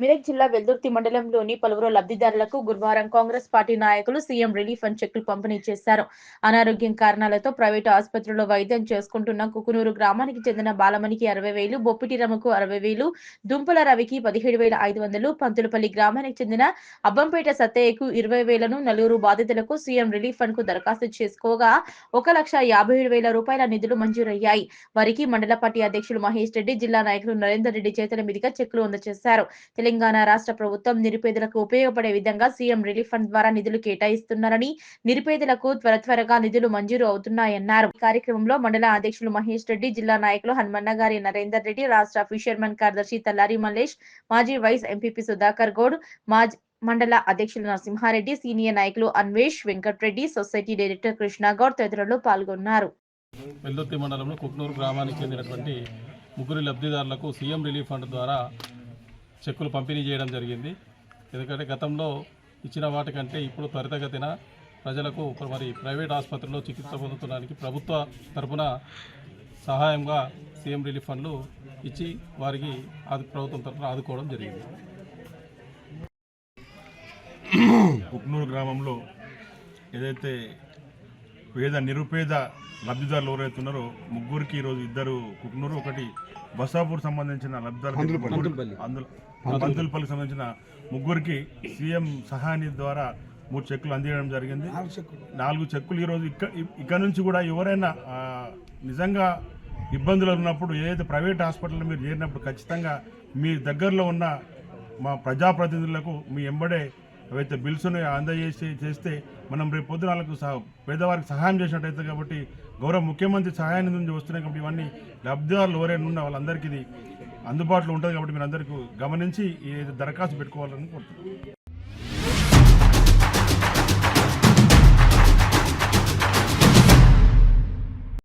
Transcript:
మెదక్ జిల్లా వెల్దుర్తి మండలంలోని పలువురు లబ్ధిదారులకు గురువారం కాంగ్రెస్ పార్టీ నాయకులు సీఎం రిలీఫ్ ఫండ్ చెక్కులు పంపిణీ చేశారు. అనారోగ్యం కారణాలతో ప్రైవేటు ఆసుపత్రిలో వైద్యం చేసుకుంటున్న కుకునూరు గ్రామానికి చెందిన బాలమణికి 60,000, బొప్పిటిరమకు 60,000, దుంపల రవికి 17,500, పంతులపల్లి గ్రామానికి చెందిన అబ్బంపేట సత్తయ్యకు 20,000ను నలుగురు బాధితులకు సీఎం రిలీఫ్ ఫండ్ కు దరఖాస్తు చేసుకోగా 1,57,000 రూపాయల నిధులు మంజూరయ్యాయి. వారికి మండల పార్టీ అధ్యక్షులు మహేష్ రెడ్డి, జిల్లా నాయకులు నరేందర్ రెడ్డి చేతుల మీదుగా చెక్కులు అందజేశారు. తెలంగాణ రాష్ట్ర ప్రభుత్వం నిరుపేదలకు ఉపయోగపడే విధంగా సీఎం రిలీఫ్ ఫండ్ ద్వారా నిధులు కేటాయిస్తున్నారని, నిరుపేదలకు త్వరగా నిధులు మంజూరు అవుతున్నాయన్నారు. ఈ కార్యక్రమంలో మండల అధ్యక్షులు మహేష్ రెడ్డి, జిల్లా నాయకులు హన్మన్నగారి నరేందర్ రెడ్డి, రాష్ట్ర ఫిషర్మెన్ కార్యదర్శి తల్లారి మల్లేష్, మాజీ వైస్ ఎంపీపీ సుధాకర్ గౌడ్, మాజీ మండల అధ్యక్షులు నరసింహారెడ్డి, సీనియర్ నాయకులు అన్వేష్, వెంకట్రెడ్డి, సొసైటీ డైరెక్టర్ కృష్ణగౌడ్ తదితరులు పాల్గొన్నారు. వెల్దుర్తి మండలంలో కుక్నూరు గ్రామానికి చెందినటువంటి ముగ్గురు లబ్ధిదారులకు సీఎం రిలీఫ్ ఫండ్ ద్వారా చెక్కులు పంపిణీ చేయడం జరిగింది. ఎందుకంటే గతంలో ఇచ్చిన వాటికంటే ఇప్పుడు త్వరితగతిన ప్రజలకు మరి ప్రైవేట్ ఆసుపత్రుల్లో చికిత్స పొందుతుడానికి ప్రభుత్వ తరఫున సహాయంగా సీఎం రిలీఫ్ ఫండ్లు ఇచ్చి వారికి ప్రభుత్వం తరఫున ఆదుకోవడం జరిగింది. కుక్నూరు గ్రామంలో ఏదైతే నిరుపేద లబ్ధిదారులు ఎవరైతే ఉన్నారో ముగ్గురికి ఈరోజు ఇద్దరు కుక్నూరు, ఒకటి బసాపూర్ సంబంధించిన లబ్ధిదారులు పంతులపల్లికి సంబంధించిన ముగ్గురికి సీఎం సహాయ ద్వారా 3 చెక్కులు అందించడం జరిగింది. 4 చెక్కులు ఈరోజు ఇక్కడ నుంచి కూడా ఎవరైనా నిజంగా ఇబ్బందులు ఉన్నప్పుడు ఏదైతే ప్రైవేట్ హాస్పిటల్లో మీరు చేరినప్పుడు ఖచ్చితంగా మీ దగ్గరలో ఉన్న మా ప్రజాప్రతినిధులకు మీ ఎంబడే అవైతే బిల్స్ను చేస్తే మనం రేపు పొద్దున వాళ్ళకు పేదవారికి సహాయం చేసినట్టయితే. కాబట్టి గౌరవ ముఖ్యమంత్రి సహాయాన్ని నుంచి వస్తున్నాయి కాబట్టి ఇవన్నీ లబ్ధిదారులు ఎవరైనా ఉన్న వాళ్ళందరికీ ఇది అందుబాటులో ఉంటుంది. కాబట్టి మీరు అందరికీ గమనించి దరఖాస్తు పెట్టుకోవాలని కోరుతున్నాను.